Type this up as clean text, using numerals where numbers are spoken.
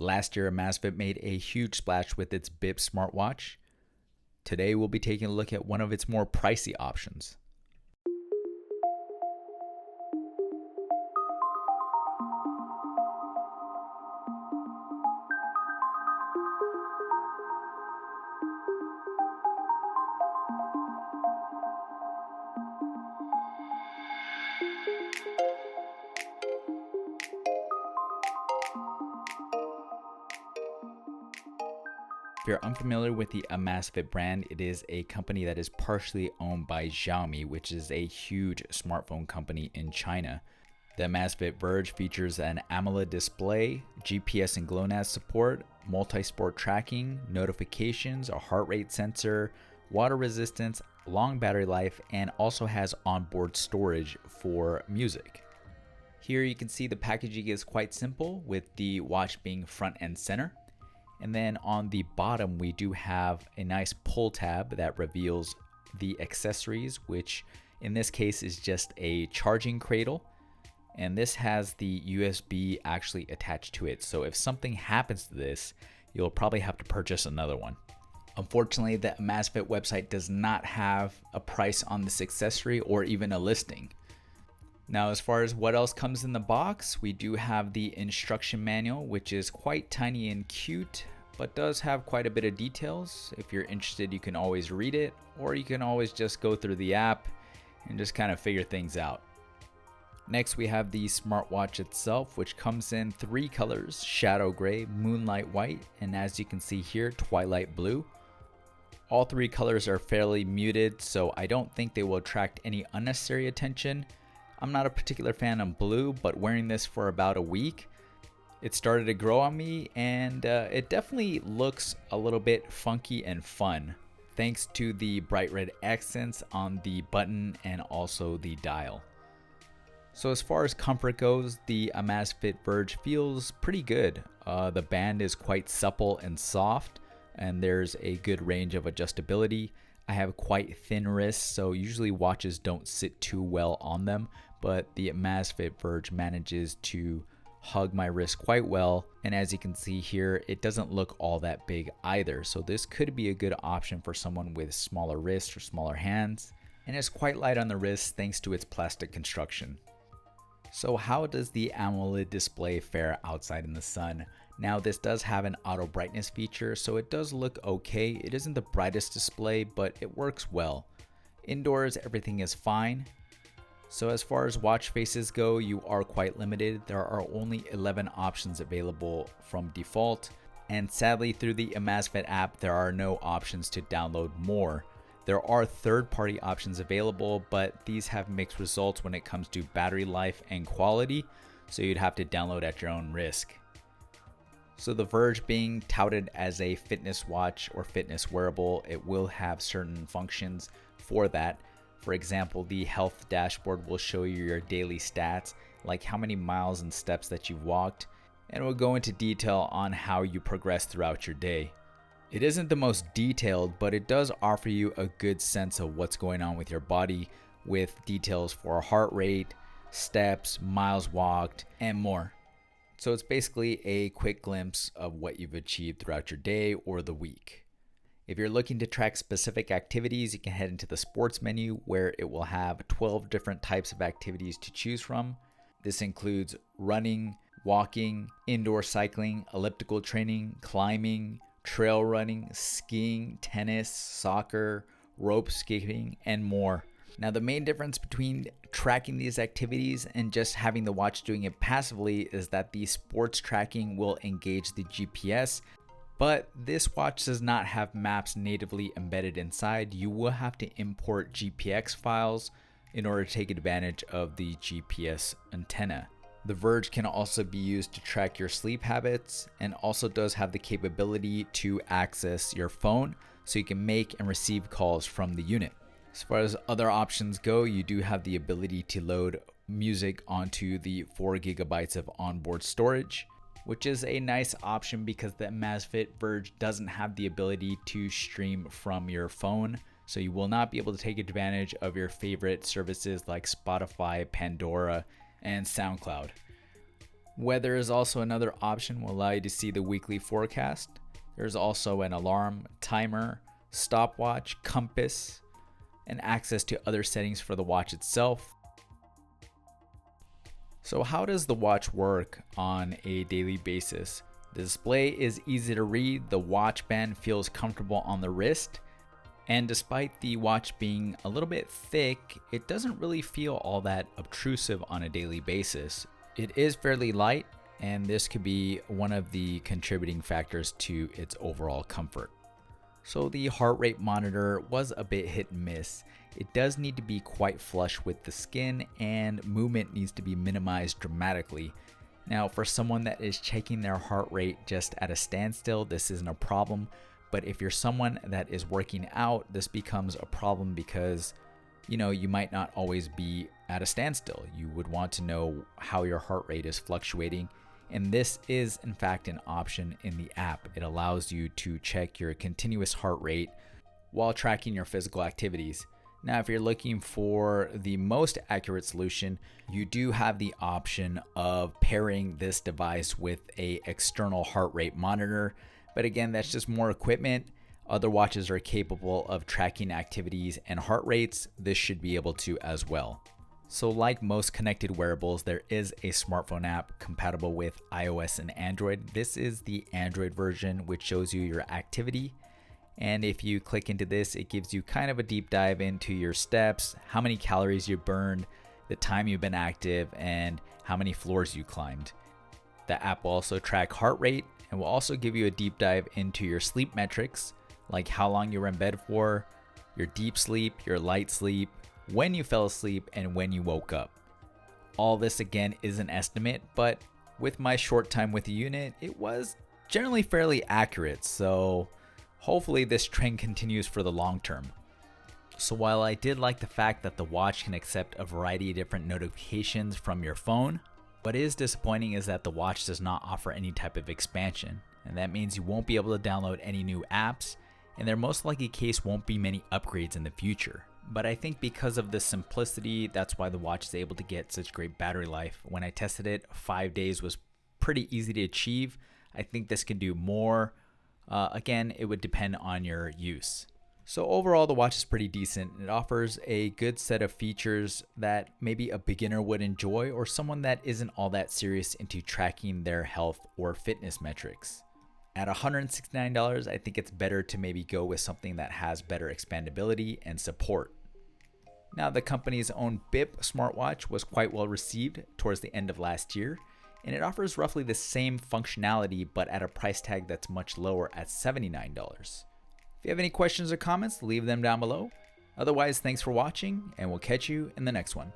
Last year, Amazfit made a huge splash with its Bip smartwatch. Today, we'll be taking a look at one of its more pricey options. If you're unfamiliar with the Amazfit brand, it is a company that is partially owned by Xiaomi, which is a huge smartphone company in China. The Amazfit Verge features an AMOLED display, GPS and GLONASS support, multi-sport tracking, notifications, a heart rate sensor, water resistance, long battery life, and also has onboard storage for music. Here you can see the packaging is quite simple, with the watch being front and center. And then on the bottom, we do have a nice pull tab that reveals the accessories, which in this case is just a charging cradle. And this has the USB actually attached to it. So if something happens to this, you'll probably have to purchase another one. Unfortunately, the Amazfit website does not have a price on this accessory or even a listing. Now, as far as what else comes in the box, we do have the instruction manual, which is quite tiny and cute, but does have quite a bit of details. If you're interested, you can always read it, or you can always just go through the app and just kind of figure things out. Next, we have the smartwatch itself, which comes in 3 colors: shadow gray, moonlight white, and as you can see here, twilight blue. All 3 colors are fairly muted, so I don't think they will attract any unnecessary attention. I'm not a particular fan of blue, but wearing this for about a week, it started to grow on me, and it definitely looks a little bit funky and fun, thanks to the bright red accents on the button and also the dial. So as far as comfort goes, the Amazfit Verge feels pretty good. The band is quite supple and soft, and there's a good range of adjustability. I have quite thin wrists, so usually watches don't sit too well on them, but the Amazfit Verge manages to hug my wrist quite well, and as you can see here, it doesn't look all that big either, so this could be a good option for someone with smaller wrists or smaller hands, and it's quite light on the wrist thanks to its plastic construction. So how does the AMOLED display fare outside in the sun? Now, this does have an auto brightness feature, so it does look okay. It isn't the brightest display, but it works well. Indoors, everything is fine. So as far as watch faces go, you are quite limited. There are only 11 options available from default, and sadly through the Amazfit app, there are no options to download more. There are third-party options available, but these have mixed results when it comes to battery life and quality, so you'd have to download at your own risk. So the Verge being touted as a fitness watch or fitness wearable, it will have certain functions for that. For example, the health dashboard will show you your daily stats, like how many miles and steps that you've walked, and it will go into detail on how you progress throughout your day. It isn't the most detailed, but it does offer you a good sense of what's going on with your body, with details for heart rate, steps, miles walked, and more. So it's basically a quick glimpse of what you've achieved throughout your day or the week. If you're looking to track specific activities, you can head into the sports menu where it will have 12 different types of activities to choose from. This includes running, walking, indoor cycling, elliptical training, climbing, trail running, skiing, tennis, soccer, rope skipping, and more. Now, the main difference between tracking these activities and just having the watch doing it passively is that the sports tracking will engage the GPS, but this watch does not have maps natively embedded inside. You will have to import GPX files in order to take advantage of the GPS antenna. The Verge can also be used to track your sleep habits and also does have the capability to access your phone so you can make and receive calls from the unit. As far as other options go, you do have the ability to load music onto the 4 GB of onboard storage, which is a nice option because the Amazfit Verge doesn't have the ability to stream from your phone. So you will not be able to take advantage of your favorite services like Spotify, Pandora, and SoundCloud. Weather is also another option, will allow you to see the weekly forecast. There's also an alarm, timer, stopwatch, compass, and access to other settings for the watch itself. So how does the watch work on a daily basis? The display is easy to read, the watch band feels comfortable on the wrist, and despite the watch being a little bit thick, it doesn't really feel all that obtrusive on a daily basis. It is fairly light, and this could be one of the contributing factors to its overall comfort. So the heart rate monitor was a bit hit and miss. It does need to be quite flush with the skin, and movement needs to be minimized dramatically. Now, for someone that is checking their heart rate just at a standstill, this isn't a problem. But if you're someone that is working out, this becomes a problem because, you might not always be at a standstill. You would want to know how your heart rate is fluctuating. And this is, in fact, an option in the app. It allows you to check your continuous heart rate while tracking your physical activities. Now, if you're looking for the most accurate solution, you do have the option of pairing this device with an external heart rate monitor. But again, that's just more equipment. Other watches are capable of tracking activities and heart rates. This should be able to as well. So like most connected wearables, there is a smartphone app compatible with iOS and Android. This is the Android version, which shows you your activity. And if you click into this, it gives you kind of a deep dive into your steps, how many calories you burned, the time you've been active, and how many floors you climbed. The app will also track heart rate and will also give you a deep dive into your sleep metrics, like how long you were in bed for, your deep sleep, your light sleep, when you fell asleep, and when you woke up. All this again is an estimate, but with my short time with the unit, it was generally fairly accurate, so hopefully this trend continues for the long term. So while I did like the fact that the watch can accept a variety of different notifications from your phone, what is disappointing is that the watch does not offer any type of expansion, and that means you won't be able to download any new apps, and there most likely case won't be many upgrades in the future. But I think because of the simplicity, that's why the watch is able to get such great battery life. When I tested it, 5 days was pretty easy to achieve. I think this can do more. Again, it would depend on your use. So overall, the watch is pretty decent. It offers a good set of features that maybe a beginner would enjoy, or someone that isn't all that serious into tracking their health or fitness metrics. At $169, I think it's better to maybe go with something that has better expandability and support. Now, the company's own BIP smartwatch was quite well received towards the end of last year, and it offers roughly the same functionality but at a price tag that's much lower at $79. If you have any questions or comments, leave them down below. Otherwise, thanks for watching, and we'll catch you in the next one.